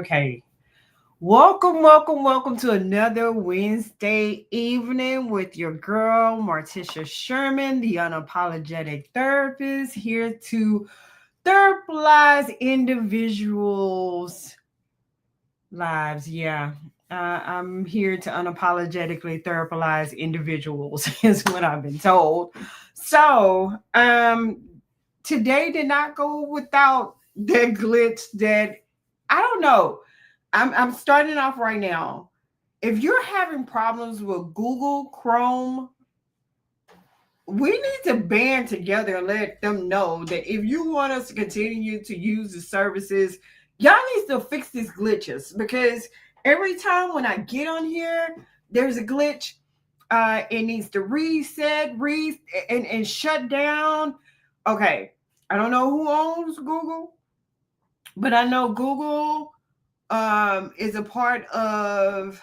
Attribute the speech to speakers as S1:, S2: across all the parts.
S1: Okay. Welcome to another Wednesday evening with your girl, Martisha Sherman, the unapologetic therapist, here to therapize individuals' lives. Yeah. I'm here to unapologetically therapize individuals, is what I've been told. So, today did not go without the glitch that I don't know. I'm starting off right now. If you're having problems with Google Chrome, we need to band together and let them know that if you want us to continue to use the services, y'all need to fix these glitches because every time when I get on here, there's a glitch. It needs to and shut down. Okay, I don't know who owns Google, but I know Google is a part of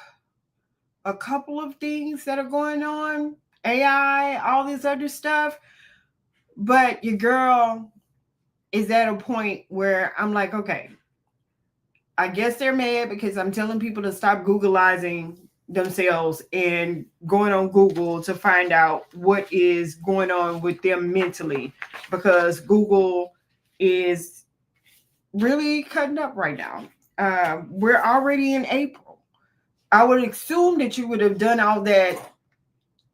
S1: a couple of things that are going on, AI, all this other stuff. But your girl is at a point where I'm like, okay, I guess they're mad because I'm telling people to stop Googleizing themselves and going on Google to find out what is going on with them mentally because Google is really cutting up right now. We're already in April. I would assume that you would have done all that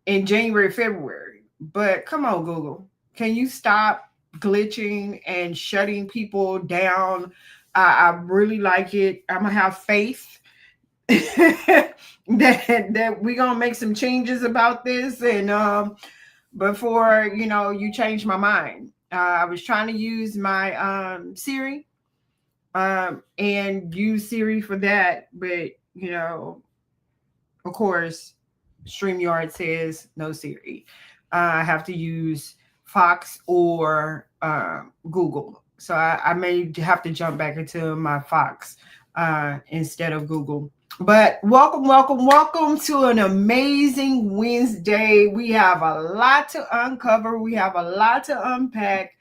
S1: in January, February. But come on, Google. Can you stop glitching and shutting people down? I really like it. I'm gonna have faith that we're gonna make some changes about this and before you change my mind. I was trying to use my Siri and use Siri for that, but of course, StreamYard says no Siri. I have to use Fox or Google. So I may have to jump back into my Fox instead of Google. But welcome to an amazing Wednesday. We have a lot to uncover, we have a lot to unpack.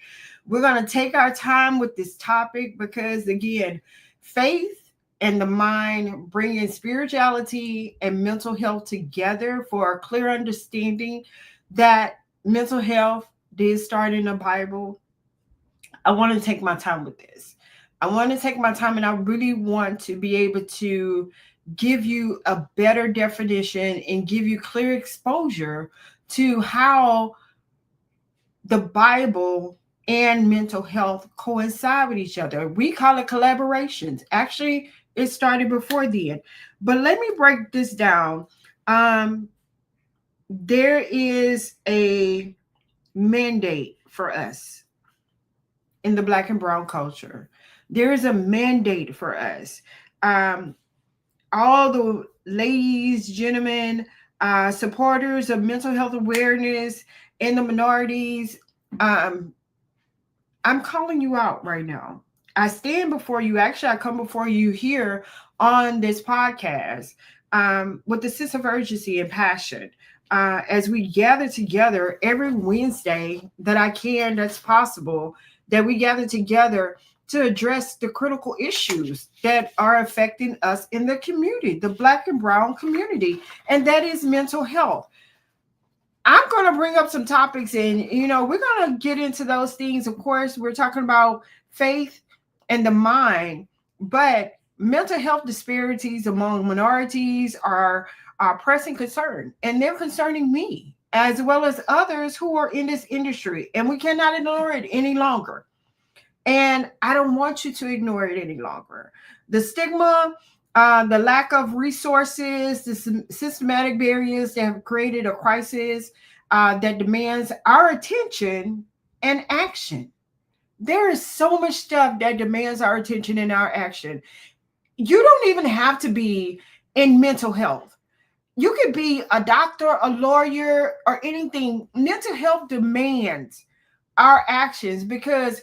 S1: We're going to take our time with this topic because, again, faith and the mind, bringing spirituality and mental health together for a clear understanding that mental health did start in the Bible. I want to take my time with this. I want to take my time and I really want to be able to give you a better definition and give you clear exposure to how the Bible and mental health coincide with each other. We call it collaborations. Actually, it started before then. But let me break this down. There is a mandate for us in the Black and Brown culture. There is a mandate for us. All the ladies, gentlemen, supporters of mental health awareness and the minorities, I'm calling you out right now. I stand before you. Actually, I come before you here on this podcast with a sense of urgency and passion as we gather together every Wednesday that I can, that's possible, that we gather together to address the critical issues that are affecting us in the community, the Black and Brown community, and that is mental health. I'm going to bring up some topics and, we're going to get into those things. Of course, we're talking about faith and the mind, but mental health disparities among minorities are pressing concern, and they're concerning me as well as others who are in this industry, and we cannot ignore it any longer. And I don't want you to ignore it any longer. The stigma, the lack of resources, the systematic barriers that have created a crisis that demands our attention and action. There is so much stuff that demands our attention and our action. You don't even have to be in mental health. You could be a doctor, a lawyer, or anything. Mental health demands our actions because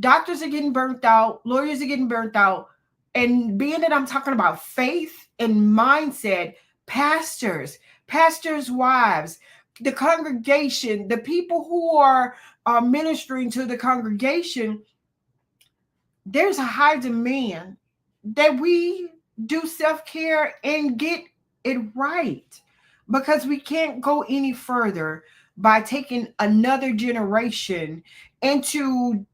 S1: doctors are getting burnt out, lawyers are getting burnt out. And being that I'm talking about faith and mindset, pastors' wives, the congregation, the people who are ministering to the congregation, there's a high demand that we do self-care and get it right, because we can't go any further by taking another generation into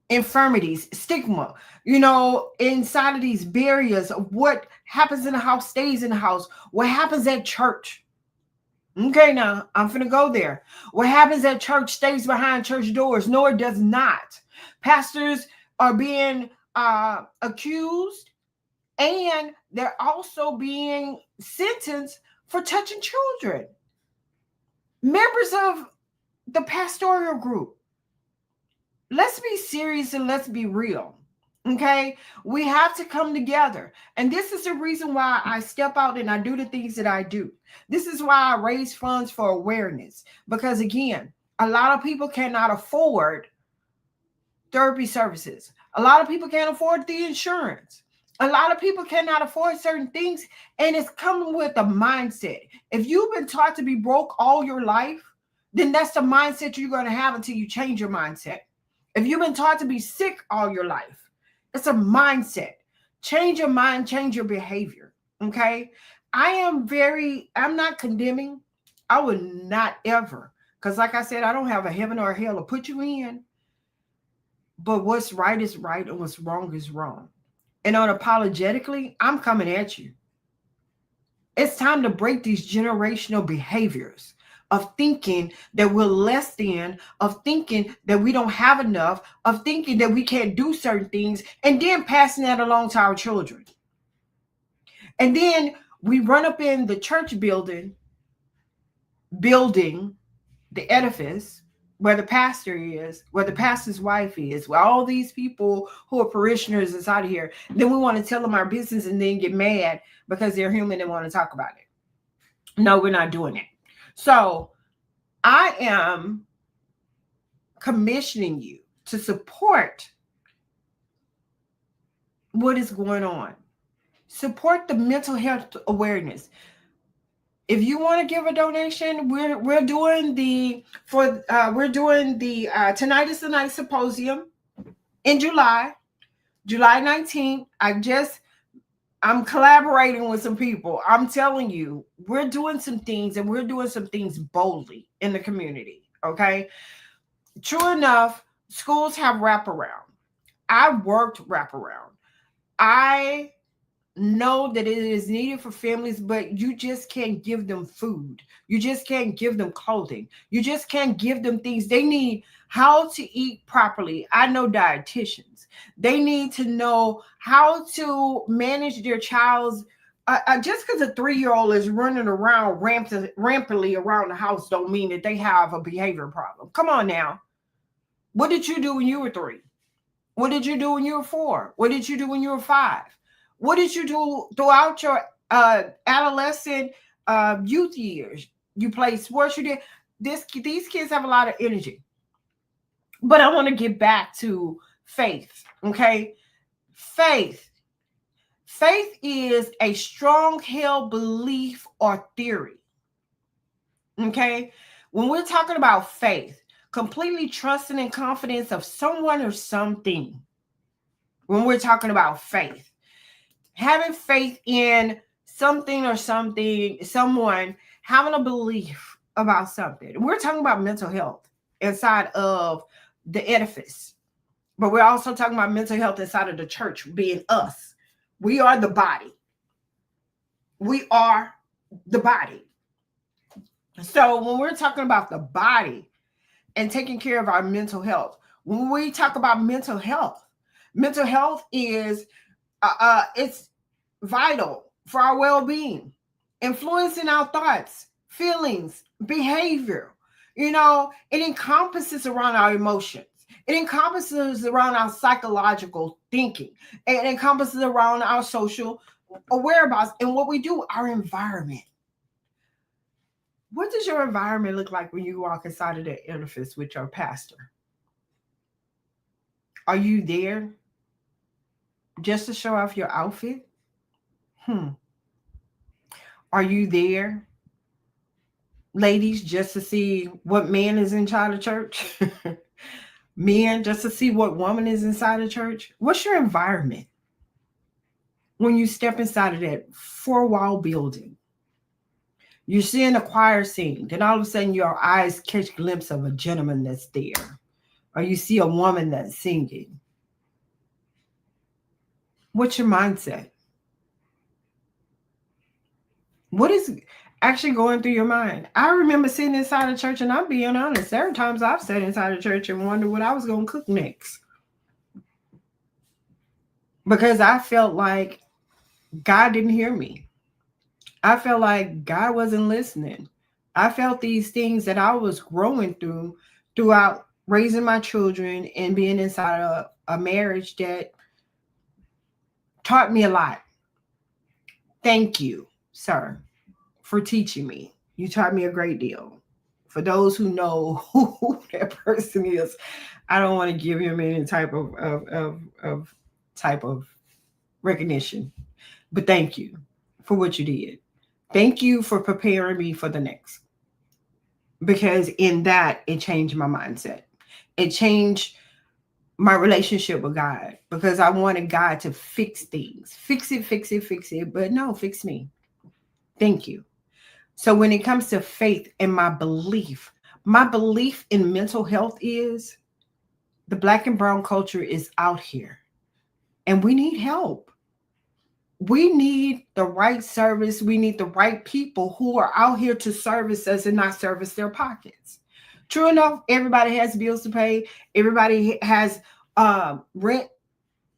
S1: infirmities, stigma, inside of these barriers of what happens in the house stays in the house, what happens at church. Okay, now I'm finna go there. What happens at church stays behind church doors. No, it does not. Pastors are being accused, and they're also being sentenced for touching children. Members of the pastoral group. Let's be serious and let's be real. Okay, we have to come together. And this is the reason why I step out and I do the things that I do. This is why I raise funds for awareness. Because again, a lot of people cannot afford therapy services. A lot of people can't afford the insurance. A lot of people cannot afford certain things. And it's coming with a mindset. If you've been taught to be broke all your life, then that's the mindset you're going to have until you change your mindset. If you've been taught to be sick all your life, it's a mindset. Change your mind, change your behavior. Okay. I'm not condemning. I would not ever. Because like I said, I don't have a heaven or a hell to put you in. But what's right is right and what's wrong is wrong. And unapologetically, I'm coming at you. It's time to break these generational behaviors of thinking that we're less than, of thinking that we don't have enough, of thinking that we can't do certain things, and then passing that along to our children. And then we run up in the church building, the edifice, where the pastor is, where the pastor's wife is, where all these people who are parishioners is out of here. Then we want to tell them our business and then get mad because they're human and want to talk about it. No, we're not doing it. So I am commissioning you to support what is going on. Support the mental health awareness. If you want to give a donation, we're doing the Tonight is the Night Symposium in July 19th. I'm collaborating with some people. I'm telling you, we're doing some things, and we're doing some things boldly in the community. Okay. True enough, schools have wraparound. I worked wraparound. I know that it is needed for families, but you just can't give them food. You just can't give them clothing. You just can't give them things. They need how to eat properly. I know dietitians. They need to know how to manage their child's. Just because a 3-year-old is running around rampantly around the house don't mean that they have a behavior problem. Come on now. What did you do when you were 3? What did you do when you were 4? What did you do when you were 5? What did you do throughout your adolescent youth years? You played sports. You did this. These kids have a lot of energy. But I want to get back to faith. Okay, faith. Faith is a strong held belief or theory. Okay, when we're talking about faith, completely trusting and confidence of someone or something. When we're talking about faith, having faith in something or someone, having a belief about something. We're talking about mental health inside of the edifice, but we're also talking about mental health inside of the church, being us. We are the body. We are the body. So when we're talking about the body and taking care of our mental health, when we talk about mental health is it's vital for our well-being, influencing our thoughts, feelings, behavior. It encompasses around our emotions. It encompasses around our psychological thinking. It encompasses around our social whereabouts and what we do, our environment. What does your environment look like when you walk inside of the edifice with your pastor? Are you there just to show off your outfit? Are you there, ladies, just to see what man is inside of church? Men, just to see what woman is inside of church? What's your environment? when you step inside of that four-wall building. You're seeing a choir sing, then all of a sudden your eyes catch a glimpse of a gentleman that's there, or you see a woman that's singing. What's your mindset? What is actually going through your mind? I remember sitting inside a church, and I'm being honest, there are times I've sat inside a church and wondered what I was going to cook next. Because I felt like God didn't hear me. I felt like God wasn't listening. I felt these things that I was growing throughout raising my children and being inside a marriage that taught me a lot. Thank you, sir, for teaching me. You taught me a great deal. For those who know who that person is, I don't want to give him any type of recognition. But thank you for what you did. Thank you for preparing me for the next. Because in that, it changed my mindset. It changed my relationship with God, because I wanted God to fix things. Fix it, fix it, fix it. But no, fix me. Thank you. So when it comes to faith and my belief in mental health is the Black and brown culture is out here and we need help. We need the right service. We need the right people who are out here to service us and not service their pockets. True enough, everybody has bills to pay. Everybody has rent,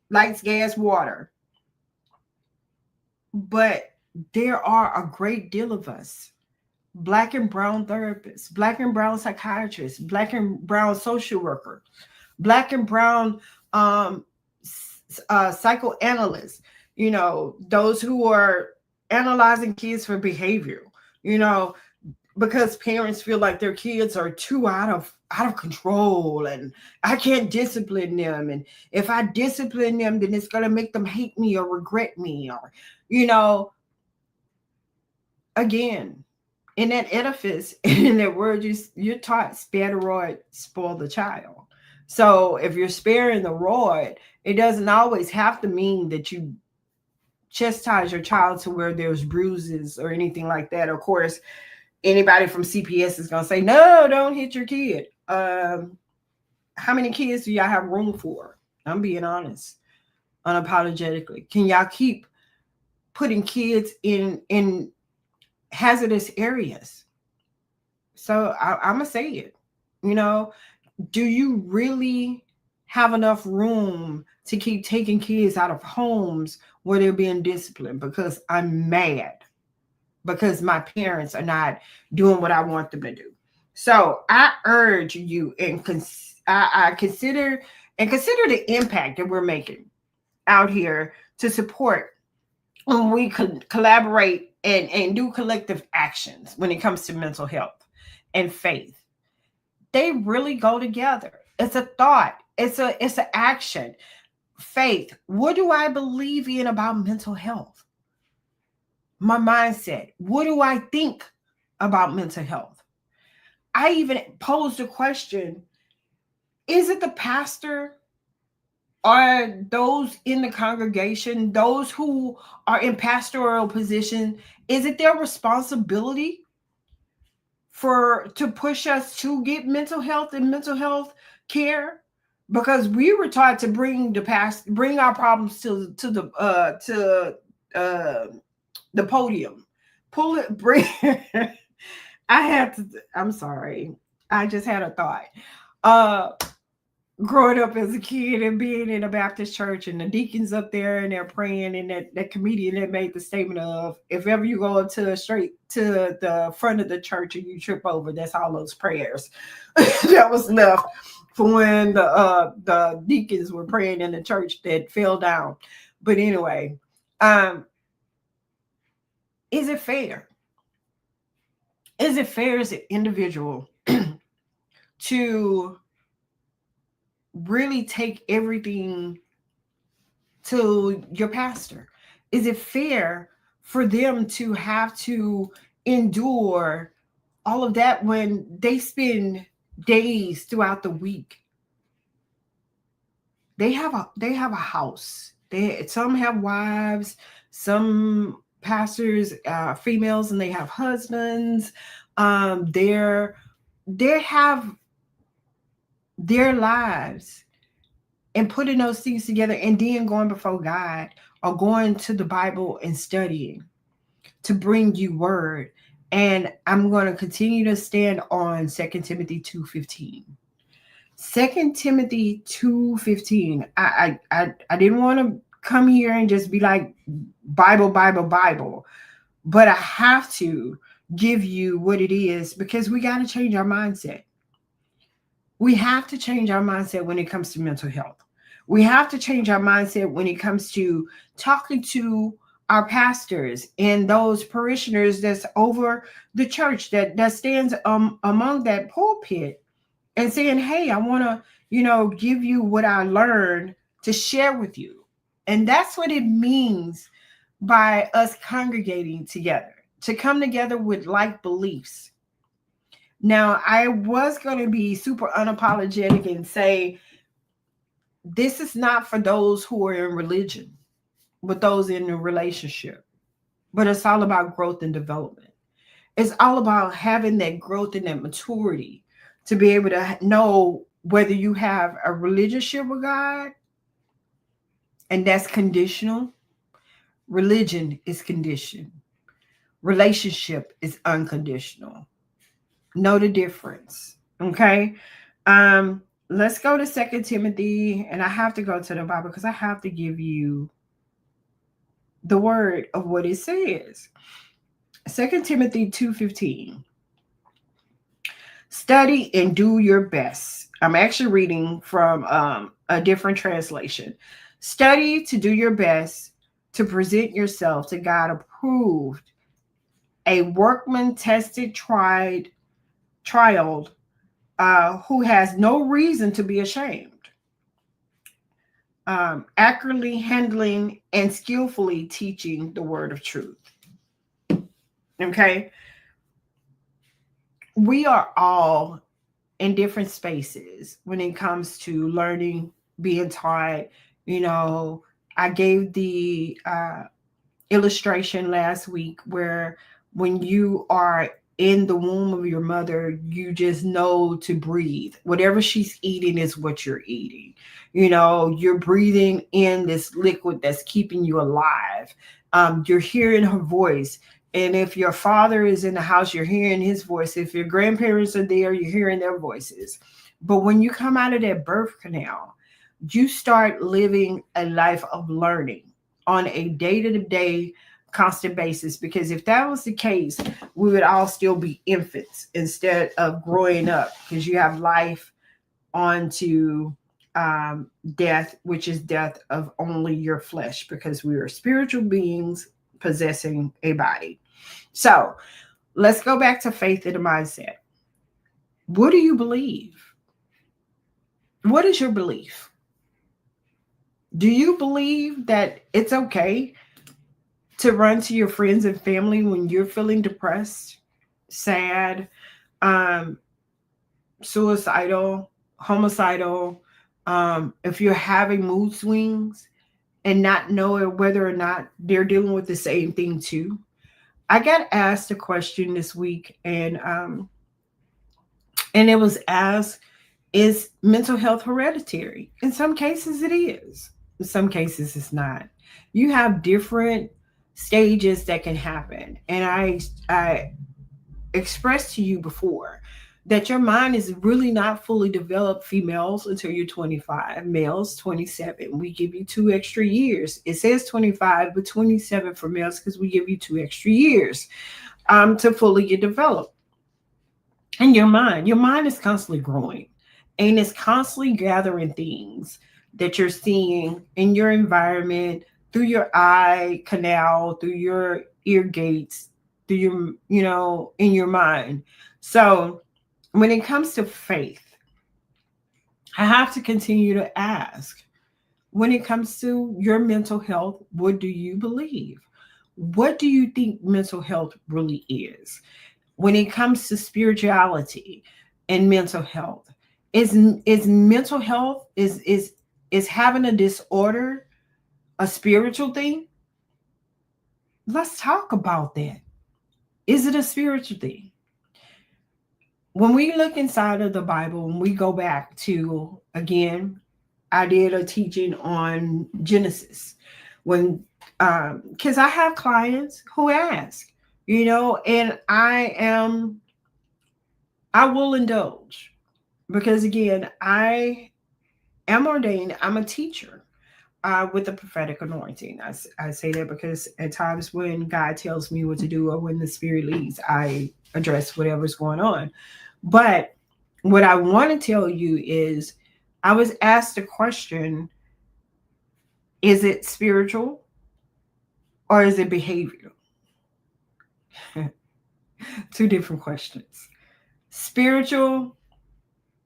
S1: lights, gas, water. But there are a great deal of us, Black and brown therapists, Black and brown psychiatrists, Black and brown social workers, Black and brown psychoanalysts, those who are analyzing kids for behavior, because parents feel like their kids are too out of control and I can't discipline them. And if I discipline them, then it's going to make them hate me or regret me, or, again, in that edifice, in that word, you're taught spare the rod, spoil the child. So if you're sparing the rod, it doesn't always have to mean that you chastise your child to where there's bruises or anything like that. Of course, anybody from CPS is going to say, no, don't hit your kid. How many kids do y'all have room for? I'm being honest, unapologetically. Can y'all keep putting kids in hazardous areas? So I'm going to say it, do you really have enough room to keep taking kids out of homes where they're being disciplined? Because I'm mad because my parents are not doing what I want them to do. So I urge you and I consider the impact that we're making out here to support when we could collaborate and do collective actions when it comes to mental health and faith. They really go together. It's a thought. It's an action. Faith. What do I believe in about mental health? My mindset. What do I think about mental health? I even posed a question. Is it the pastor or those in the congregation, those who are in pastoral position, is it their responsibility to push us to get mental health and mental health care? Because we were taught to bring our problems to the podium, bring. I'm sorry, I just had a thought. Growing up as a kid and being in a Baptist church and the deacons up there and they're praying, and that comedian that made the statement of, if ever you go straight to the front of the church and you trip over, that's all those prayers that was left for when the deacons were praying in the church that fell down. But anyway, is it fair? Is it fair as an individual to really take everything to your pastor? Is it fair for them to have to endure all of that when they spend days throughout the week? They have a house Some have wives, some pastors, females, and they have husbands. They have their lives, and putting those things together, and then going before God or going to the Bible and studying to bring you word. And I'm going to continue to stand on 2 Timothy 2:15. 2 Timothy 2:15. I didn't want to come here and just be like Bible, Bible, Bible, but I have to give you what it is, because we got to change our mindset. We have to change our mindset when it comes to mental health. We have to change our mindset when it comes to talking to our pastors and those parishioners that's over the church, that stands among that pulpit, and saying, hey, I want to, give you what I learned to share with you. And that's what it means by us congregating together, to come together with like beliefs. Now, I was going to be super unapologetic and say, this is not for those who are in religion, but those in a relationship. But it's all about growth and development. It's all about having that growth and that maturity to be able to know whether you have a relationship with God, and that's conditional. Religion is conditioned. Relationship is unconditional. Know the difference. Okay. Let's go to 2 Timothy, and I have to go to the Bible because I have to give you the word of what it says. 2 Timothy 2:15. Study and do your best. I'm actually reading from a different translation. Study to do your best to present yourself to God approved, a workman tested, trialed, who has no reason to be ashamed. Accurately handling and skillfully teaching the word of truth. Okay. We are all in different spaces when it comes to learning, being taught. I gave the illustration last week where when you are in the womb of your mother, you just know to breathe. Whatever she's eating is what you're eating. You're breathing in this liquid that's keeping you alive. You're hearing her voice. And if your father is in the house, you're hearing his voice. If your grandparents are there, you're hearing their voices. But when you come out of that birth canal, you start living a life of learning on a day-to-day constant basis. Because if that was the case, we would all still be infants instead of growing up, because you have life onto death, which is death of only your flesh, because we are spiritual beings possessing a body. So let's go back to faith and mindset. What do you believe? What is your belief? Do you believe that it's okay to run to your friends and family when you're feeling depressed, sad, suicidal, homicidal, if you're having mood swings and not knowing whether or not they're dealing with the same thing too? I got asked a question this week, and it was asked, is mental health hereditary? In some cases it is. In some cases it's not. You have different stages that can happen. And I expressed to you before that your mind is really not fully developed, females, until you're 25, males 27. We give you 2 extra years. It says 25, but 27 for males, because we give you 2 extra years to fully get developed. And your mind is constantly growing, and it's constantly gathering things that you're seeing in your environment, through your eye canal, through your ear gates, through your, in your mind. So when it comes to faith, I have to continue to ask, when it comes to your mental health, what do you believe? What do you think mental health really is? When it comes to spirituality and mental health, is mental health is having a disorder a spiritual thing? Let's talk about that. Is it a spiritual thing? When we look inside of the Bible, when we go back to, again, I did a teaching on Genesis. When, because I have clients who ask, and I will indulge because, again, I am ordained, I'm a teacher with the prophetic anointing. I say that because at times when God tells me what to do or when the Spirit leads, I address whatever's going on. But what I want to tell you is I was asked a question, is it spiritual or is it behavioral? Two different questions. Spiritual,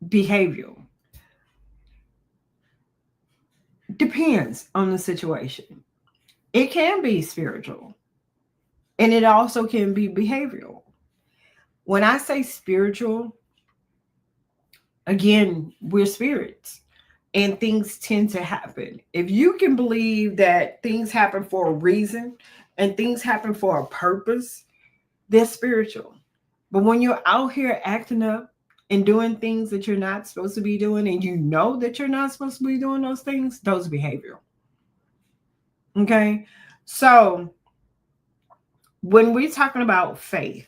S1: behavioral. Depends on the situation. It can be spiritual and it also can be behavioral. When I say spiritual, again, we're spirits and things tend to happen. If you can believe that things happen for a reason and things happen for a purpose, they're spiritual. But when you're out here acting up and doing things that you're not supposed to be doing, and you know that you're not supposed to be doing those things, those are behavioral. Okay. So when we're talking about faith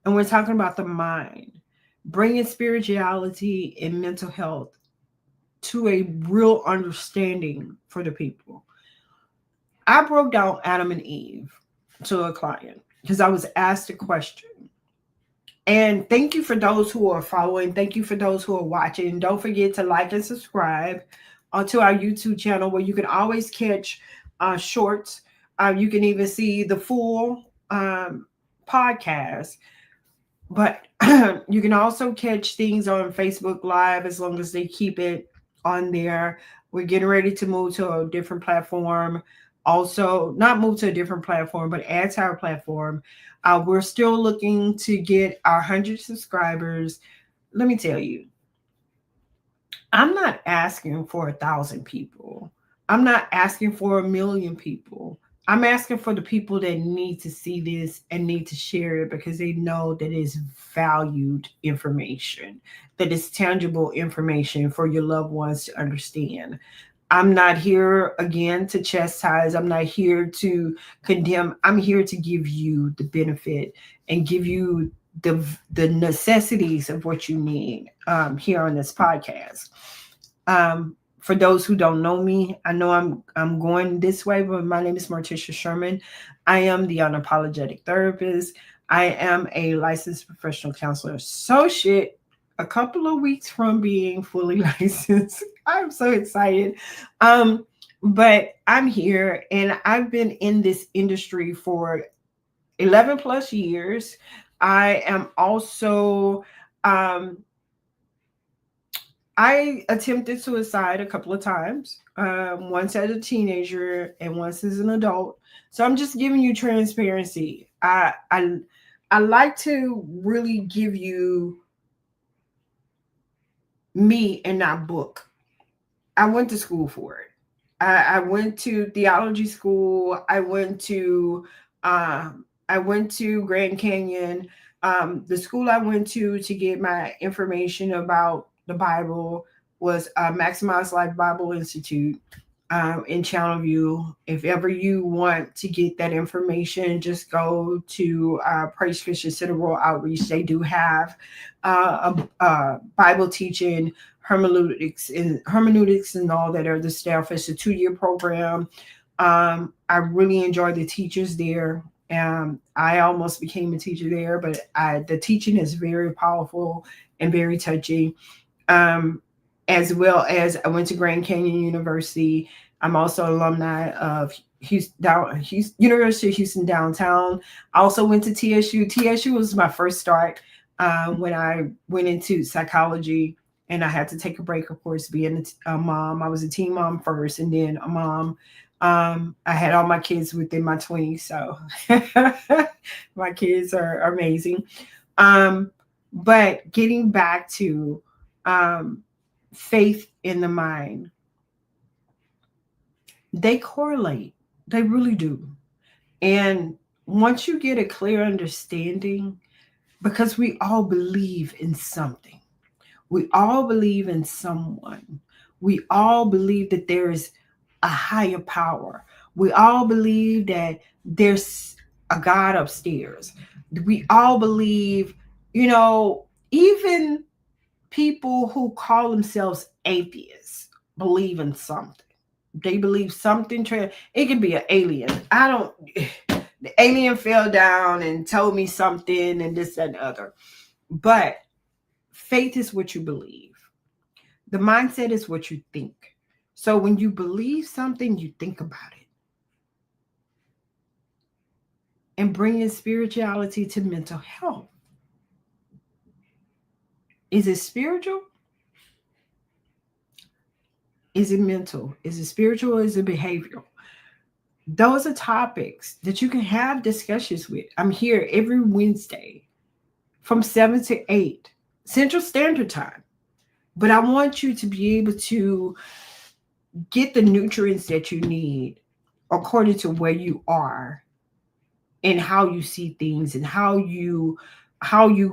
S1: and we're talking about the mind, bringing spirituality and mental health to a real understanding for the people, I broke down Adam and Eve to a client because I was asked a question. And thank you for those who are following. Thank you for those who are watching. Don't forget to like and subscribe to our YouTube channel where you can always catch shorts. You can even see the full podcast. But you can also catch things on Facebook Live as long as they keep it on there. We're getting ready to move to a different platform. Also, not move to a different platform, but add to our platform. We're still looking to get our 100 subscribers. Let me tell you, I'm not asking for 1,000 people. I'm not asking for 1,000,000 people. I'm asking for the people that need to see this and need to share it because they know that it's valued information, that it's tangible information for your loved ones to understand. I'm not here again to chastise. I'm not here to condemn. I'm here to give you the benefit and give you the necessities of what you need here on this podcast. For those who don't know me, I know I'm going this way, but my name is Martisha Sherman. I am the unapologetic therapist. I am a licensed professional counselor associate, a couple of weeks from being fully licensed. I'm so excited. But I'm here and I've been in this industry for 11 plus years. I am also I attempted suicide a couple of times, once as a teenager and once as an adult. So I'm just giving you transparency. I like to really give you me and not book. I went to school for it. I went to theology school. I went to Grand Canyon. The school I went to get my information about the Bible was Maximize Life Bible Institute in Channelview. If ever you want to get that information, just go to Praise Christian Center World Outreach. They do have a Bible teaching, hermeneutics and all that are the staff. It's a 2-year program. I really enjoy the teachers there. I almost became a teacher there, but the teaching is very powerful and very touching. As well as I went to Grand Canyon University. I'm also an alumni of University of Houston downtown. I also went to TSU. TSU was my first start when I went into psychology, and I had to take a break, of course, being a mom. I was a teen mom first and then a mom. I had all my kids within my 20s, so my kids are amazing. But getting back to faith in the mind. They correlate. They really do. And once you get a clear understanding, because we all believe in something, we all believe in someone, we all believe that there is a higher power, we all believe that there's a God upstairs, we all believe, you know, even people who call themselves atheists believe in something. They believe something. It can be an alien. I don't. The alien fell down and told me something, and this and the other. But faith is what you believe. The mindset is what you think. So when you believe something, you think about it. And bringing spirituality to mental health. Is it spiritual? Is it mental? Is it spiritual? Is it behavioral? Those are topics that you can have discussions with. I'm here every Wednesday from 7 to 8 Central Standard Time. But I want you to be able to get the nutrients that you need according to where you are and how you see things and how you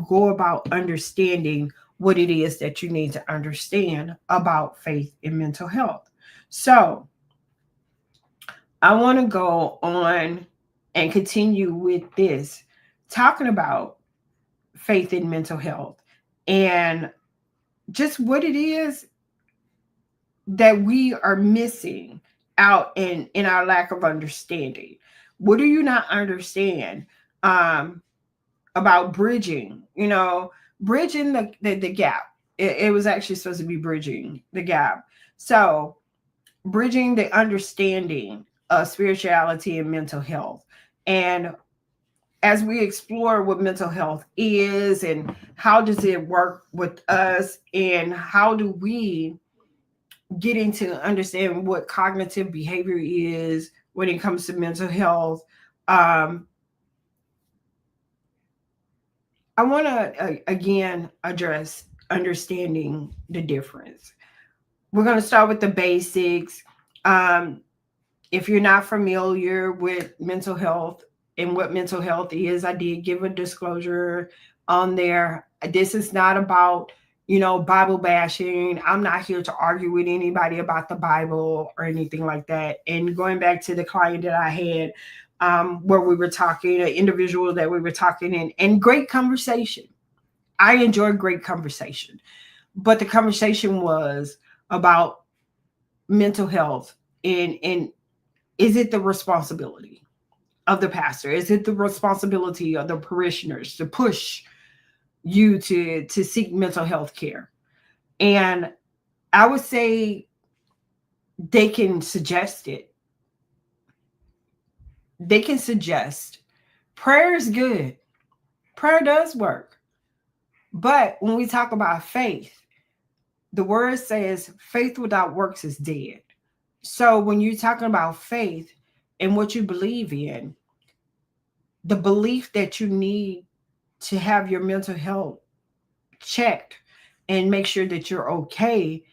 S1: go about understanding what it is that you need to understand about faith and mental health. So, I want to go on and continue with this, talking about faith in mental health and just what it is that we are missing out in our lack of understanding. What do you not understand um, about bridging? Bridging the gap. It was actually supposed to be bridging the gap. So bridging the understanding of spirituality and mental health. And as we explore what mental health is and how does it work with us and how do we get into understand what cognitive behavior is when it comes to mental health, um, I want to again address understanding the difference. We're going to start with the basics. Um, if you're not familiar with mental health and what mental health is, I did give a disclosure on there. This is not about, Bible bashing. I'm not here to argue with anybody about the Bible or anything like that. And going back to the client that I had, where we were talking, an individual that we were talking in, and great conversation. I enjoyed great conversation, but the conversation was about mental health and is it the responsibility of the pastor? Is it the responsibility of the parishioners to push you to seek mental health care? And I would say they can suggest it. They can suggest. Prayer is good. Prayer does work. But when we talk about faith, the word says faith without works is dead. So when you're talking about faith and what you believe in, the belief that you need to have your mental health checked and make sure that you're okay,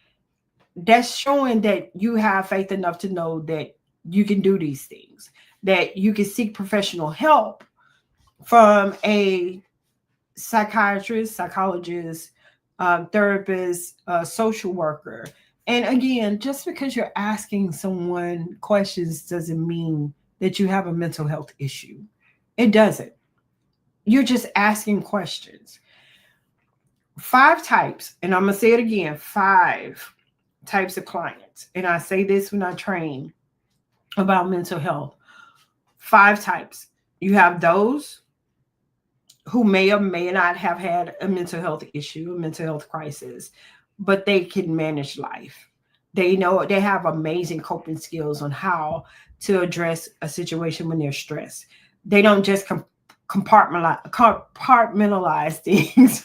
S1: that's showing that you have faith enough to know that you can do these things, that you can seek professional help from a psychiatrist, psychologist, therapist, social worker. And again, just because you're asking someone questions doesn't mean that you have a mental health issue. It doesn't. You're just asking questions. 5 types, and I'm going to say it again, 5 types of clients. And I say this when I train about mental health. 5 types. You have those who may or may not have had a mental health issue, a mental health crisis, but they can manage life. They know they have amazing coping skills on how to address a situation when they're stressed. They don't just compartmentalize things.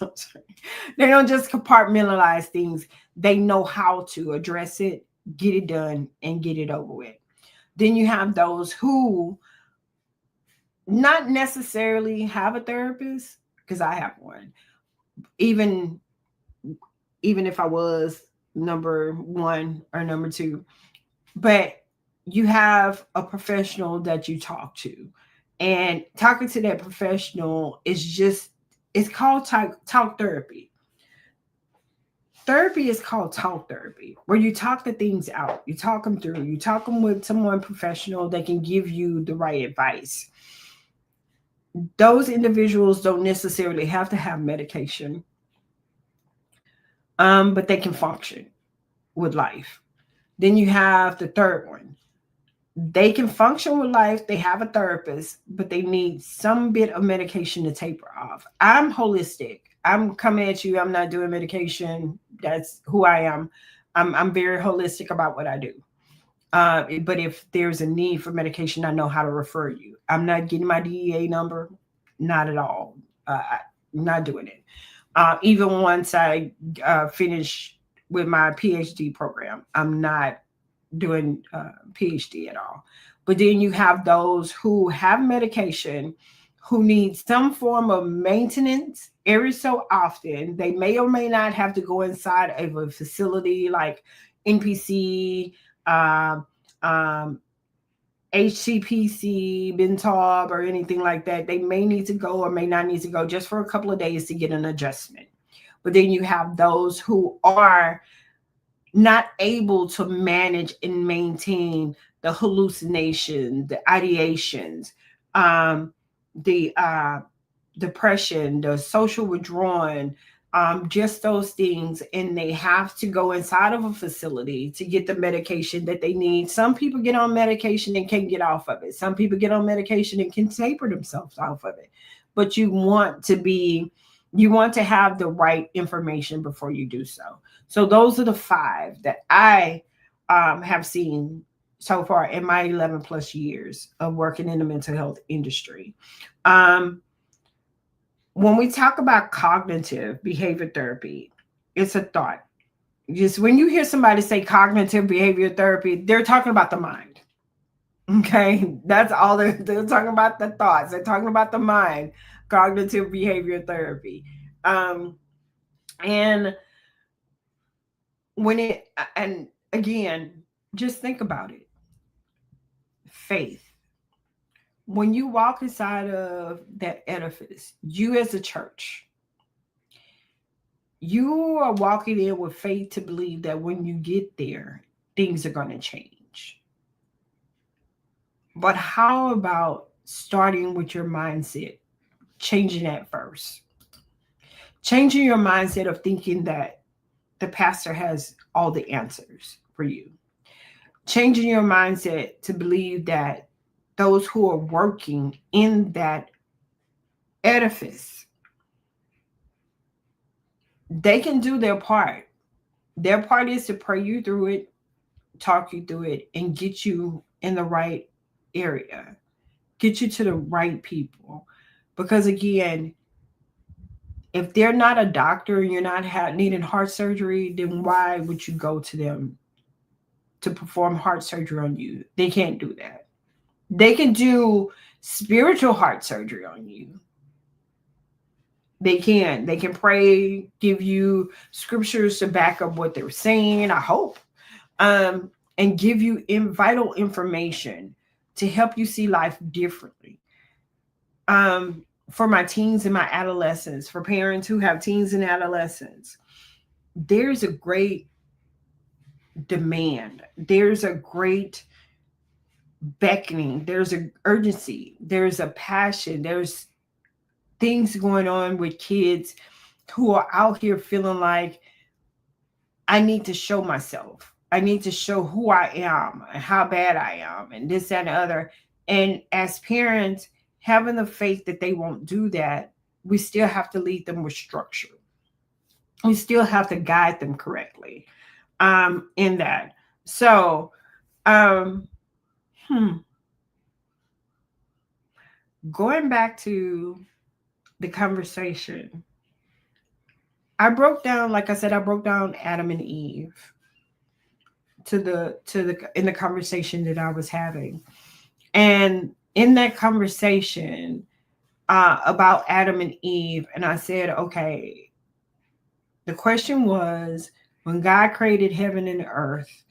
S1: They don't just compartmentalize things. They know how to address it, get it done, and get it over with. Then you have those who not necessarily have a therapist, because I have one. Even if I was number 1 or number 2, but you have a professional that you talk to, and talking to that professional is just, it's called talk therapy. Therapy is called talk therapy, where you talk the things out, you talk them through, you talk them with someone professional that can give you the right advice. Those individuals don't necessarily have to have medication, but they can function with life. Then you have the third one. They can function with life. They have a therapist, but they need some bit of medication to taper off. I'm holistic. I'm coming at you. I'm not doing medication. That's who I am. I'm very holistic about what I do. But if there's a need for medication, I know how to refer you. I'm not getting my DEA number, not at all. I'm not doing it. Even once I finish with my PhD program, I'm not doing PhD at all. But then you have those who have medication, who need some form of maintenance every so often. They may or may not have to go inside of a facility like NPC, um, um, HCPC, Bentab, or anything like that. They may need to go or may not need to go just for a couple of days to get an adjustment. But then you have those who are not able to manage and maintain the hallucination, the ideations, um, the depression, the social withdrawing, just those things. And they have to go inside of a facility to get the medication that they need. Some people get on medication and can't get off of it. Some people get on medication and can taper themselves off of it. But you want to have the right information before you do so. So those are the five that I have seen so far in my 11 plus years of working in the mental health industry. Um, when we talk about cognitive behavior therapy, it's a thought. Just when you hear somebody say cognitive behavior therapy, they're talking about the mind. Okay, that's all they're talking about, the thoughts. They're talking about the mind. Cognitive behavior therapy, and when it and again, just think about it. Faith. When you walk inside of that edifice, you as a church, you are walking in with faith to believe that when you get there, things are going to change. But how about starting with your mindset, changing that first? Changing your mindset of thinking that the pastor has all the answers for you. Changing your mindset to believe that those who are working in that edifice, they can do their part. Their part is to pray you through it, talk you through it, and get you in the right area, get you to the right people. Because again, if they're not a doctor and you're not needing heart surgery, then why would you go to them to perform heart surgery on you? They can't do that. They can do spiritual heart surgery on you. They can. They can pray, give you scriptures to back up what they're saying, I hope, and give you vital information to help you see life differently. For my teens and my adolescents, for parents who have teens and adolescents, there's a great demand. There's a great beckoning. There's an urgency. There's a passion. There's things going on with kids who are out here feeling like, I need to show myself. I need to show who I am and how bad I am and this, that, and the other. And as parents, having the faith that they won't do that, we still have to lead them with structure. We still have to guide them correctly in that. So, going back to the conversation, I broke down, like I said, I broke down Adam and Eve in the conversation that I was having. And in that conversation about Adam and Eve, and I said, okay, the question was, when God created heaven and earth,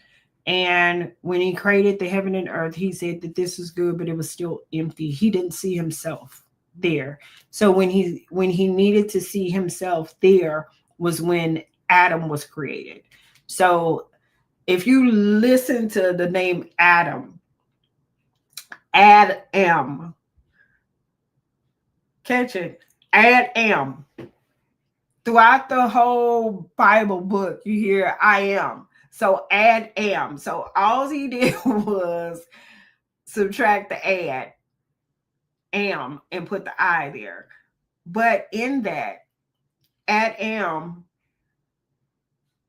S1: And when he created the heaven and earth, he said that this was good, but it was still empty. He didn't see himself there. So when he needed to see himself there was when Adam was created. So if you listen to the name Adam, catch it, Adam. Throughout the whole Bible book, you hear I am. So Adam. So all he did was subtract the am and put the I there. But in that, Adam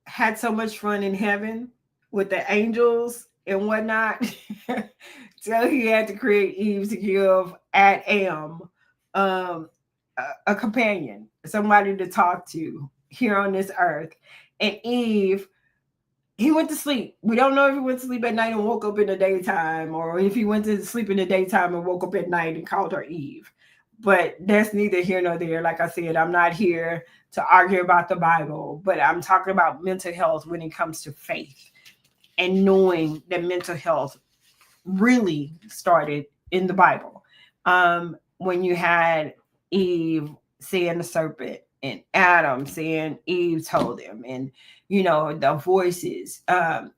S1: had so much fun in heaven with the angels and whatnot. So he had to create Eve to give Adam a companion, somebody to talk to here on this earth. And Eve, he went to sleep. We don't know if he went to sleep at night and woke up in the daytime, or if he went to sleep in the daytime and woke up at night and called her Eve. But that's neither here nor there. Like I said, I'm not here to argue about the Bible, but I'm talking about mental health when it comes to faith and knowing that mental health really started in the Bible. When you had Eve seeing the serpent and Adam saying Eve told him, and the voices.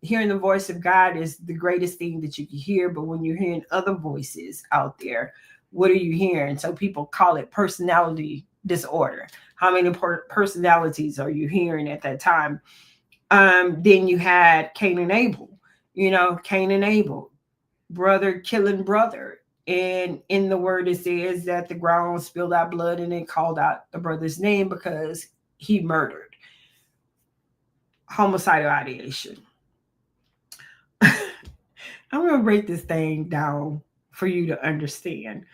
S1: Hearing the voice of God is the greatest thing that you can hear, but when you're hearing other voices out there, what are you hearing? So people call it personality disorder. How many personalities are you hearing at that time? Then you had Cain and Abel. Cain and Abel, brother killing brother. And in the word, it says that the ground spilled out blood and it called out the brother's name because he murdered. Homicidal ideation. I'm going to break this thing down for you to understand.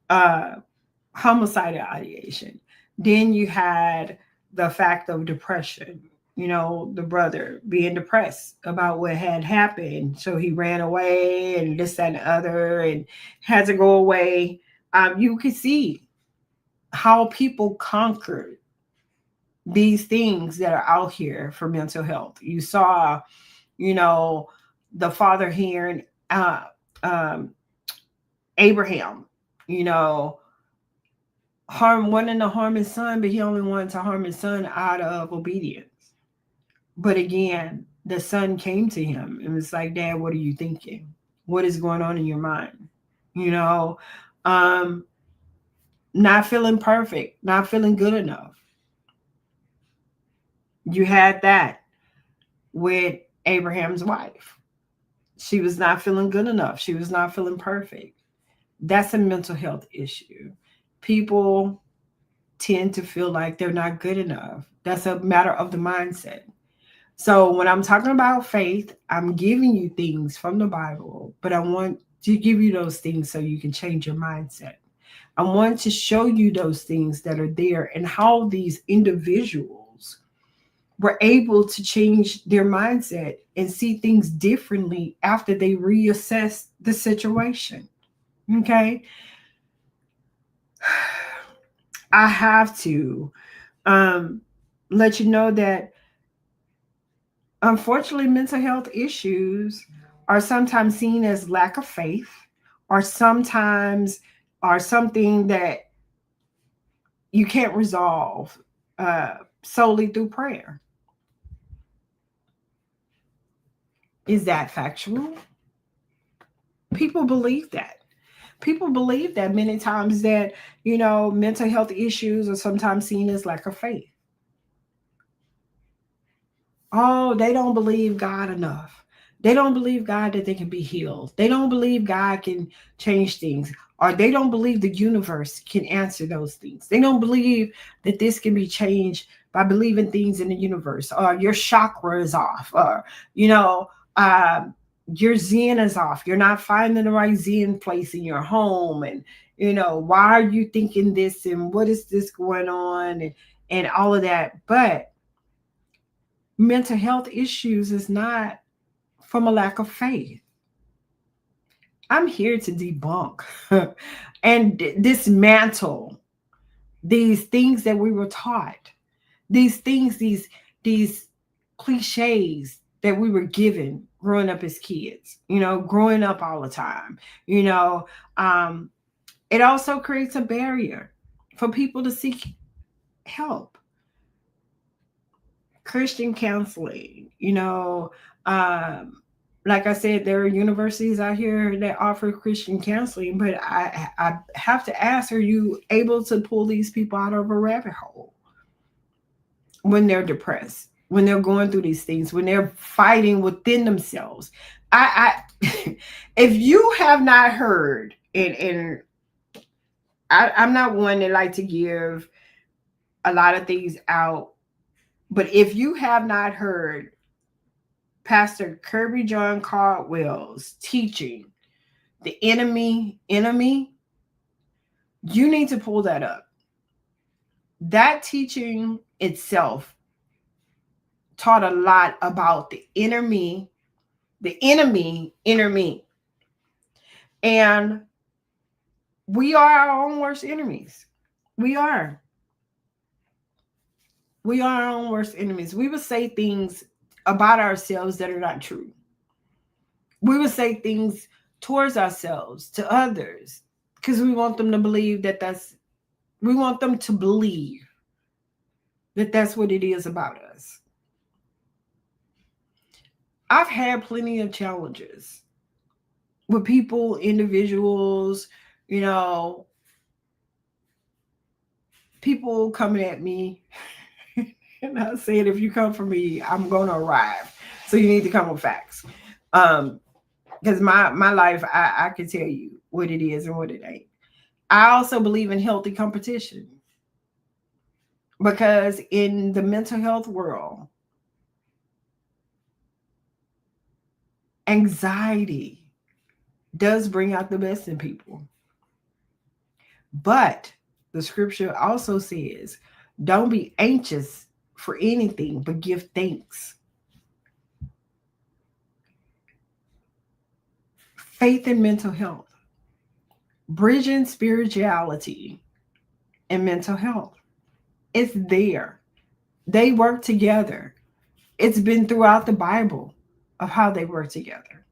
S1: Homicidal ideation. Then you had the fact of depression. The brother being depressed about what had happened. So he ran away and this, that, and the other, and had to go away. You could see how people conquered these things that are out here for mental health. You saw, the father hearing Abraham, wanting to harm his son, but he only wanted to harm his son out of obedience. But again, the son came to him and was like, Dad, what are you thinking? What is going on in your mind? Not feeling perfect, not feeling good enough. You had that with Abraham's wife. She was not feeling good enough. She was not feeling perfect. That's a mental health issue. People tend to feel like they're not good enough. That's a matter of the mindset. So when I'm talking about faith, I'm giving you things from the Bible, but I want to give you those things so you can change your mindset. I want to show you those things that are there and how these individuals were able to change their mindset and see things differently after they reassess the situation. Okay. I have to let you know that unfortunately, mental health issues are sometimes seen as lack of faith, or sometimes are something that you can't resolve solely through prayer. Is that factual? People believe that. People believe that many times that, mental health issues are sometimes seen as lack of faith. Oh, they don't believe God enough. They don't believe God that they can be healed. They don't believe God can change things. Or they don't believe the universe can answer those things. They don't believe that this can be changed by believing things in the universe. Or your chakra is off. Or, your Zen is off. You're not finding the right Zen place in your home. And, why are you thinking this? And what is this going on? And all of that. But mental health issues is not from a lack of faith. I'm here to debunk and dismantle these things that we were taught, these things, these cliches, that we were given growing up as kids, growing up all the time. You know, it also creates a barrier for people to seek help. Christian counseling, like I said, there are universities out here that offer Christian counseling, but I have to ask, are you able to pull these people out of a rabbit hole when they're depressed, when they're going through these things, when they're fighting within themselves? I if you have not heard, and I'm not one that like to give a lot of things out, but if you have not heard Pastor Kirby John Caldwell's teaching, The Enemy, you need to pull that up. That teaching itself taught a lot about the inner me, inner me. And we are our own worst enemies. We are. We are our own worst enemies. We would say things about ourselves that are not true. We would say things towards ourselves, to others, because we want them to believe we want them to believe that that's what it is about us. I've had plenty of challenges with people, individuals, people coming at me. And I said, if you come for me, I'm going to arrive. So you need to come with facts. Because my life, I can tell you what it is and what it ain't. I also believe in healthy competition, because in the mental health world, anxiety does bring out the best in people. But the scripture also says, don't be anxious for anything, but give thanks. Faith and mental health. Bridging spirituality and mental health. It's there. They work together. It's been throughout the Bible of how they work together.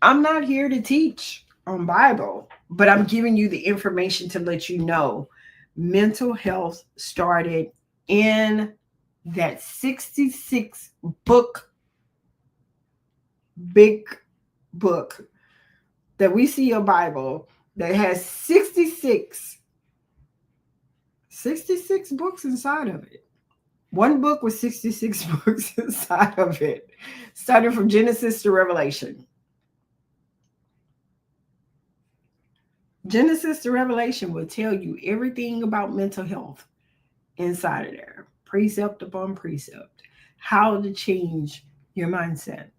S1: I'm not here to teach on Bible, but I'm giving you the information to let you know mental health started in that 66 book, big book that we see a Bible that has 66 books inside of it. One book with 66 books inside of it, starting from Genesis to Revelation. Genesis to Revelation will tell you everything about mental health inside of there, precept upon precept, how to change your mindset,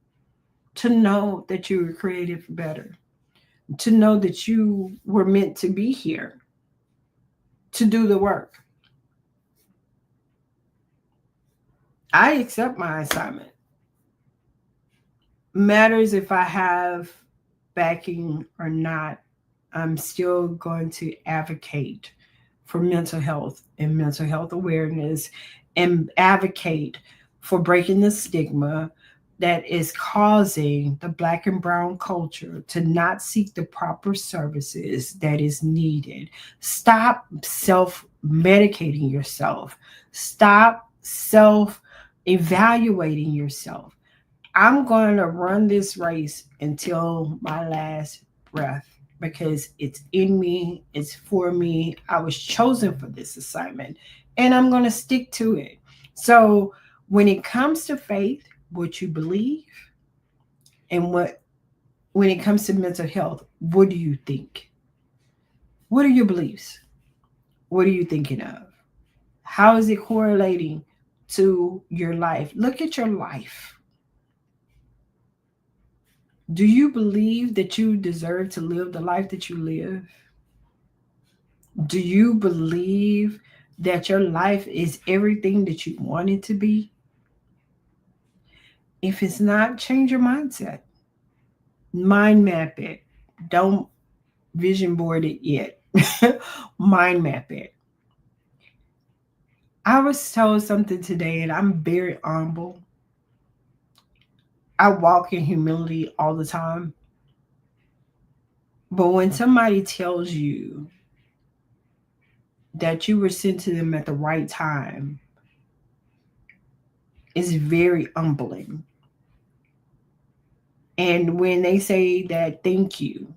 S1: to know that you were created for better, to know that you were meant to be here, to do the work. I accept my assignment. Matters if I have backing or not, I'm still going to advocate for mental health and mental health awareness, and advocate for breaking the stigma that is causing the Black and brown culture to not seek the proper services that is needed. Stop self-medicating yourself. Stop self-evaluating yourself. I'm going to run this race until my last breath, because it's in me, it's for me. I was chosen for this assignment, and I'm going to stick to it. So when it comes to faith, what you believe, and when it comes to mental health, what do you think? What are your beliefs? What are you thinking of? How is it correlating to your life? Look at your life. Do you believe that you deserve to live the life that you live? Do you believe that your life is everything that you want it to be? If it's not, change your mindset. Mind map it. Don't vision board it yet. Mind map it. I was told something today, and I'm very humble. I walk in humility all the time. But when somebody tells you that you were sent to them at the right time, it's very humbling. And when they say that, thank you,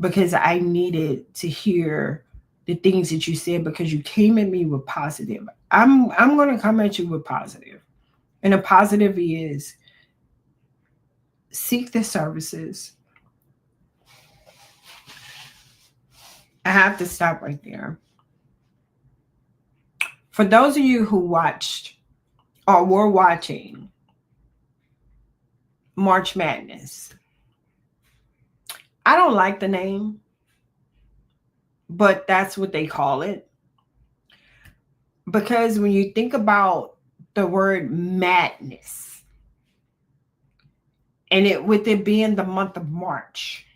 S1: because I needed to hear the things that you said because you came at me with positive. I'm going to come at you with positive. And the positive is seek the services. I have to stop right there. For those of you who watched or were watching March Madness, I don't like the name, but that's what they call it. Because when you think about the word madness, and with it being the month of March,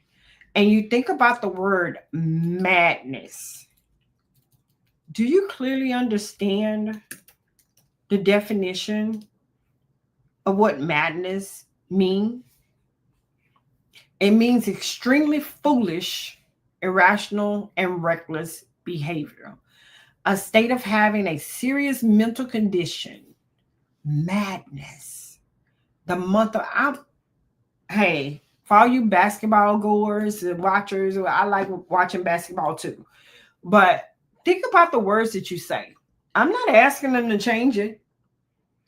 S1: and you think about the word madness, do you clearly understand the definition of what madness means? It means extremely foolish, irrational, and reckless behavior. A state of having a serious mental condition. Madness. The month of hey, for all you basketball goers and watchers, I like watching basketball too. But think about the words that you say. I'm not asking them to change it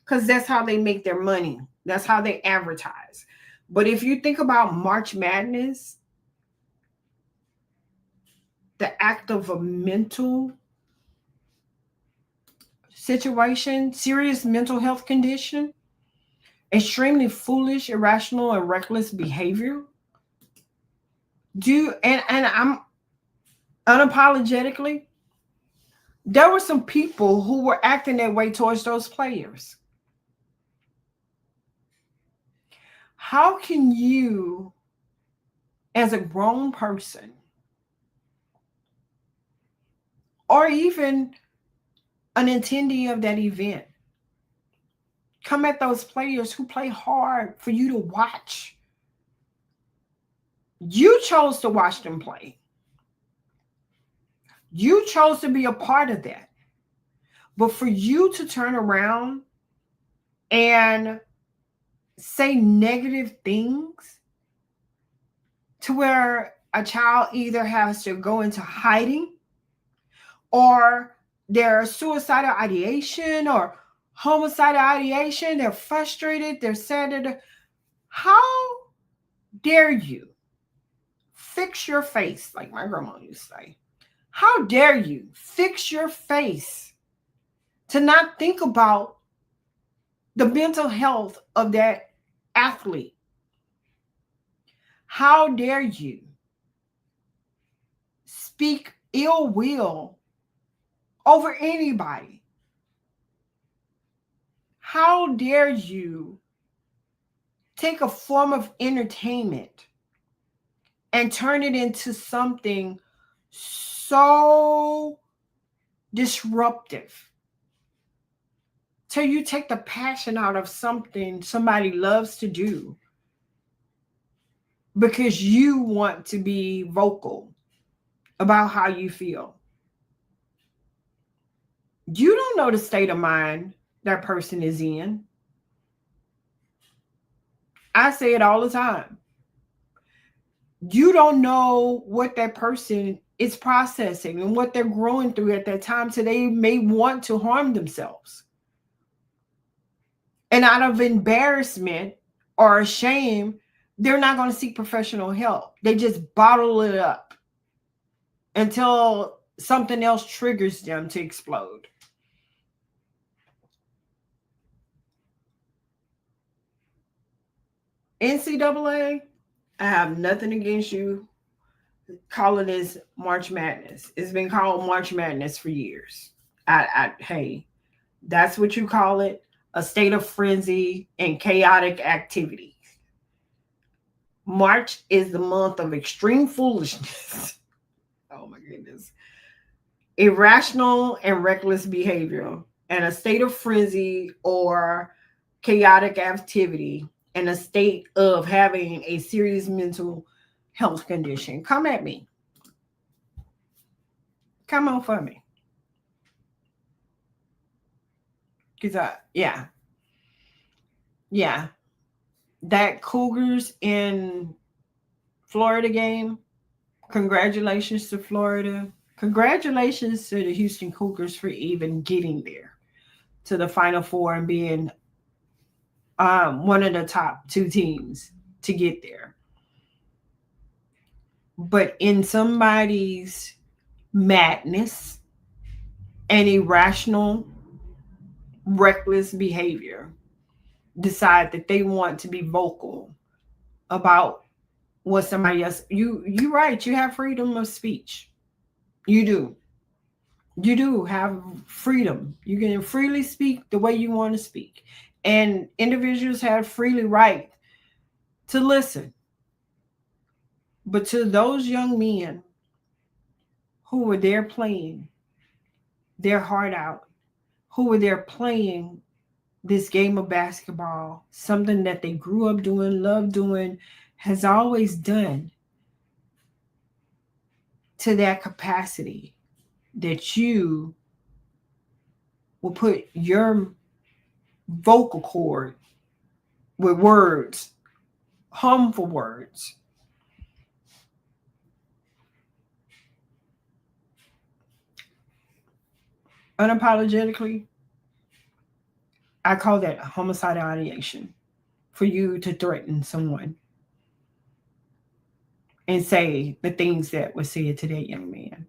S1: because that's how they make their money. That's how they advertise. But if you think about March Madness, the act of a mental situation, serious mental health condition, extremely foolish, irrational, and reckless behavior. And I'm unapologetically, there were some people who were acting that way towards those players. How can you, as a grown person, or even an attendee of that event, come at those players who play hard for you to watch? You chose to watch them play. You chose to be a part of that. But for you to turn around and say negative things to where a child either has to go into hiding or their suicidal ideation or homicidal ideation, they're frustrated, they're sad. How dare you fix your face, like my grandma used to say? How dare you fix your face to not think about the mental health of that athlete? How dare you speak ill will over anybody? How dare you take a form of entertainment and turn it into something so disruptive till you take the passion out of something somebody loves to do because you want to be vocal about how you feel? You don't know the state of mind that person is in. I say it all the time. You don't know what that person is processing and what they're growing through at that time, so they may want to harm themselves. And out of embarrassment or shame, they're not going to seek professional help. They just bottle it up until something else triggers them to explode. NCAA, I have nothing against you calling this March Madness. It's been called March Madness for years. Hey, that's what you call it, a state of frenzy and chaotic activity. March is the month of extreme foolishness. Oh my goodness. Irrational and reckless behavior and a state of frenzy or chaotic activity in a state of having a serious mental health condition, come at me. Come on for me. Because yeah, that Cougars in Florida game, congratulations to Florida. Congratulations to the Houston Cougars for even getting there to the Final Four and being one of the top two teams to get there. But in somebody's madness and irrational, reckless behavior, decide that they want to be vocal about what somebody else. You right. You have freedom of speech. You do. You do have freedom. You can freely speak the way you want to speak, and individuals have freely right to listen. But to those young men who were there playing their heart out, who were there playing this game of basketball, something that they grew up doing, loved doing, has always done, to that capacity that you will put your vocal cord with words, harmful words, unapologetically, I call that homicidal ideation. For you to threaten someone and say the things that were said to that young man,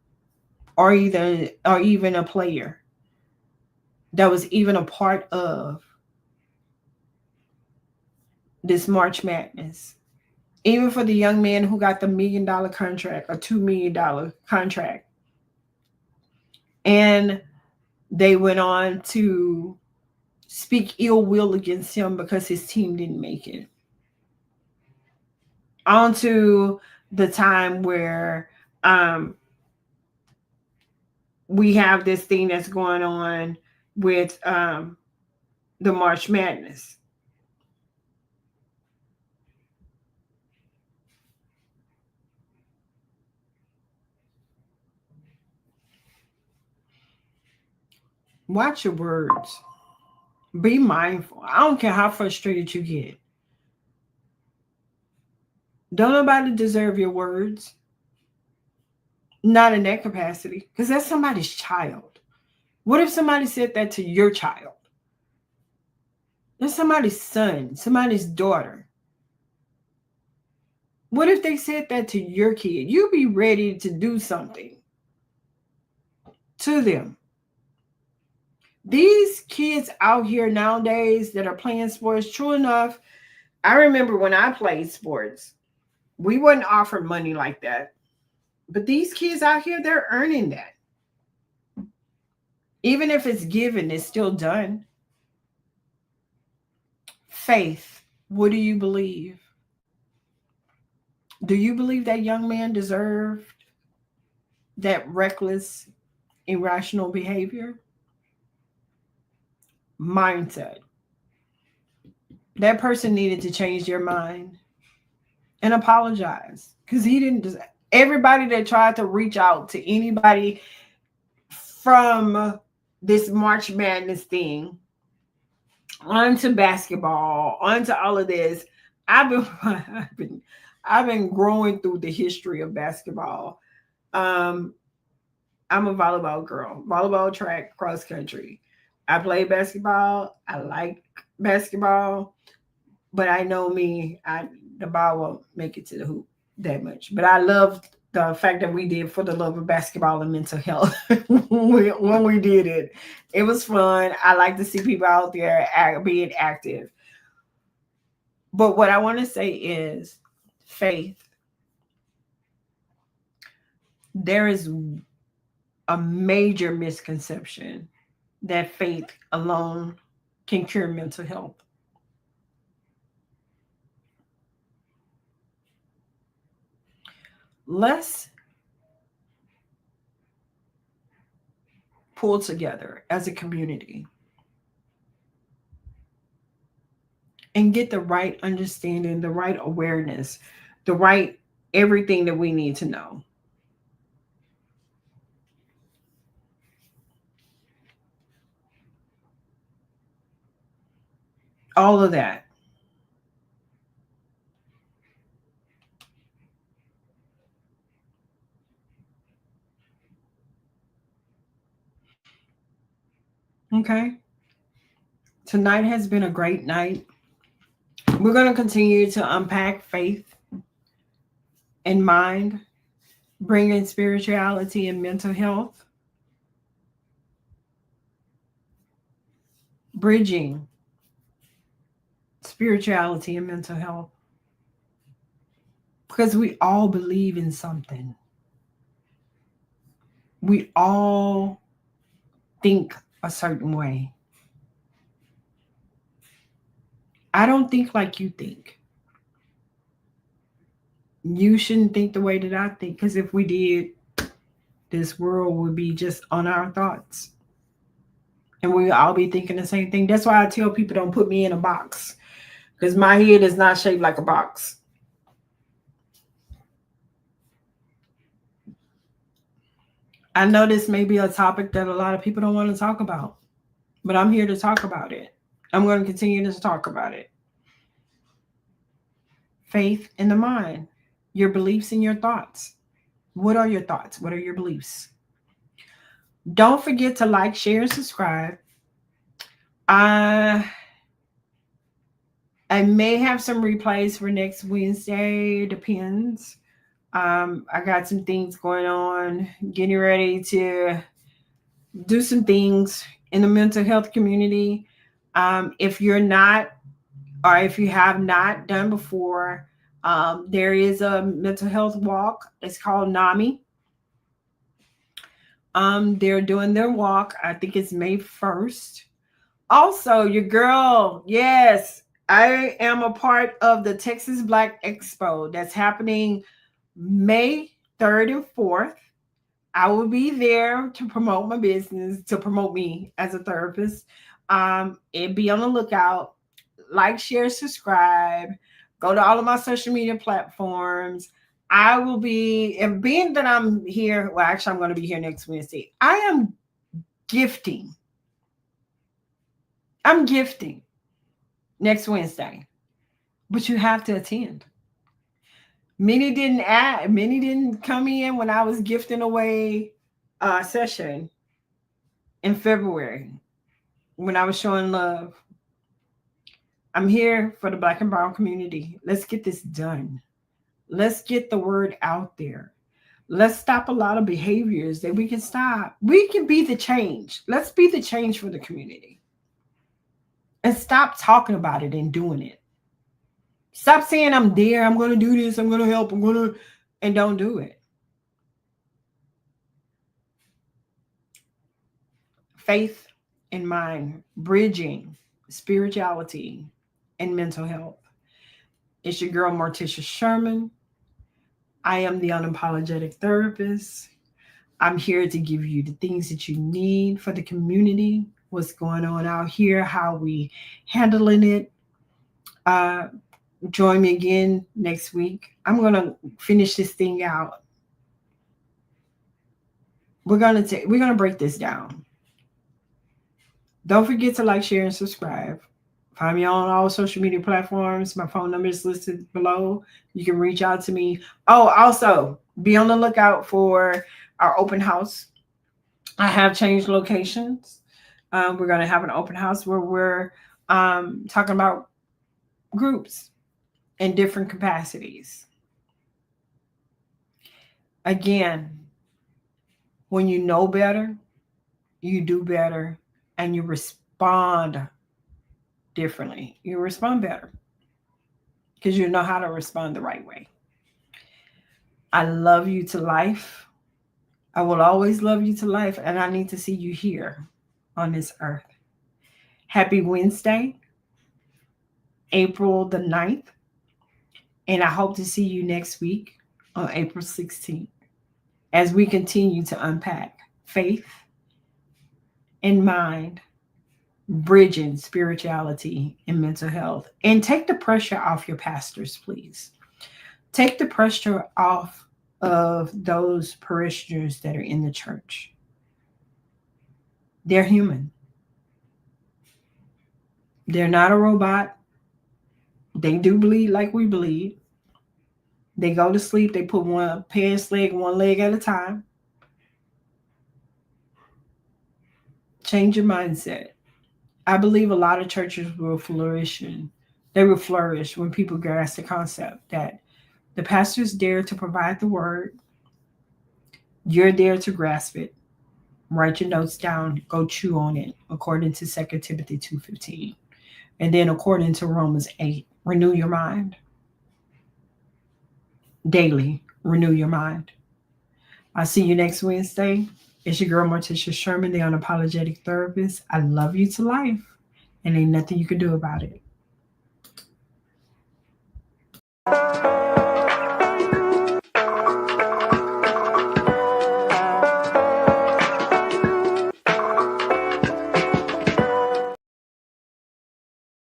S1: or even a player that was even a part of this March Madness. Even for the young man who got the $1 million contract or $2 million contract, and they went on to speak ill will against him because his team didn't make it. On to the time where we have this thing that's going on with the March Madness. Watch your words. Be mindful. I don't care how frustrated you get. Don't nobody deserve your words. Not in that capacity, because that's somebody's child. What if somebody said that to your child? That's somebody's son, somebody's daughter. What if they said that to your kid? You be ready to do something to them. These kids out here nowadays that are playing sports, true enough, I remember when I played sports, we wasn't offered money like that. But these kids out here, they're earning that. Even if it's given, it's still done. Faith, what do you believe? Do you believe that young man deserved that reckless, irrational behavior? Mindset. That person needed to change their mind and apologize, because he didn't deserve. Everybody that tried to reach out to anybody from this March Madness thing onto basketball, onto all of this, I've been growing through the history of basketball. I'm a volleyball girl, volleyball, track, cross country. I play basketball. I like basketball, but I know me, the ball won't make it to the hoop that much. But I loved the fact that we did for the love of basketball and mental health when we did it. It was fun. I like to see people out there being active. But what I want to say is faith. There is a major misconception that faith alone can cure mental health. Let's pull together as a community and get the right understanding, the right awareness, the right everything that we need to know. All of that. Okay. Tonight has been a great night. We're going to continue to unpack faith and mind, bringing spirituality and mental health, bridging spirituality and mental health, because we all believe in something. We all think a certain way. I don't think like you think. You shouldn't think the way that I think, because if we did, this world would be just on our thoughts. And we all be thinking the same thing. That's why I tell people don't put me in a box, because my head is not shaped like a box. I know this may be a topic that a lot of people don't want to talk about, but I'm here to talk about it. I'm going to continue to talk about it. Faith in the mind, your beliefs and your thoughts. What are your thoughts? What are your beliefs? Don't forget to like, share, and subscribe. I may have some replays for next Wednesday. Depends. I got some things going on, getting ready to do some things in the mental health community. If you're not, or if you have not done before, there is a mental health walk. It's called NAMI. They're doing their walk. I think it's May 1st. Also, your girl, yes, I am a part of the Texas Black Expo that's happening May 3rd and 4th. I will be there to promote my business, to promote me as a therapist. And be on the lookout. Like, share, subscribe. Go to all of my social media platforms. I will be, and being that I'm here, well, actually, I'm going to be here next Wednesday. I am gifting. I'm gifting next Wednesday, but you have to attend. Many didn't come in when I was gifting away a session in February when I was showing love. I'm here for the Black and Brown community. Let's get this done. Let's get the word out there. Let's stop a lot of behaviors that we can stop. We can be the change. Let's be the change for the community. And stop talking about it and doing it. Stop saying I'm there, I'm going to do this, I'm going to help, and don't do it. Faith and mind, bridging spirituality and mental health. It's your girl, Morticia Sherman. I am the unapologetic therapist. I'm here to give you the things that you need for the community, what's going on out here, how we handling it. Join me again next week. I'm going to finish this thing out. We're going to break this down. Don't forget to like, share, and subscribe. Find me on all social media platforms. My phone number is listed below. You can reach out to me. Oh, also, be on the lookout for our open house. I have changed locations. We're going to have an open house where we're talking about groups in different capacities. Again, when you know better, you do better, and you respond differently. You respond better because you know how to respond the right way. I love you to life. I will always love you to life, and I need to see you here on this earth. Happy Wednesday, April the 9th, and I hope to see you next week on April 16th as we continue to unpack faith and mind, bridging spirituality and mental health. And take the pressure off your pastors, please. Take the pressure off of those parishioners that are in the church. They're human. They're not a robot. They do bleed like we bleed. They go to sleep. They put one pants leg, one leg at a time. Change your mindset. I believe a lot of churches will flourish, and they will flourish when people grasp the concept that the pastor's there to provide the word. You're there to grasp it. Write your notes down. Go chew on it, according to 2 Timothy 2:15. And then according to Romans 8, renew your mind. Daily, renew your mind. I'll see you next Wednesday. It's your girl, Morticia Sherman, the unapologetic therapist. I love you to life, and ain't nothing you can do about it.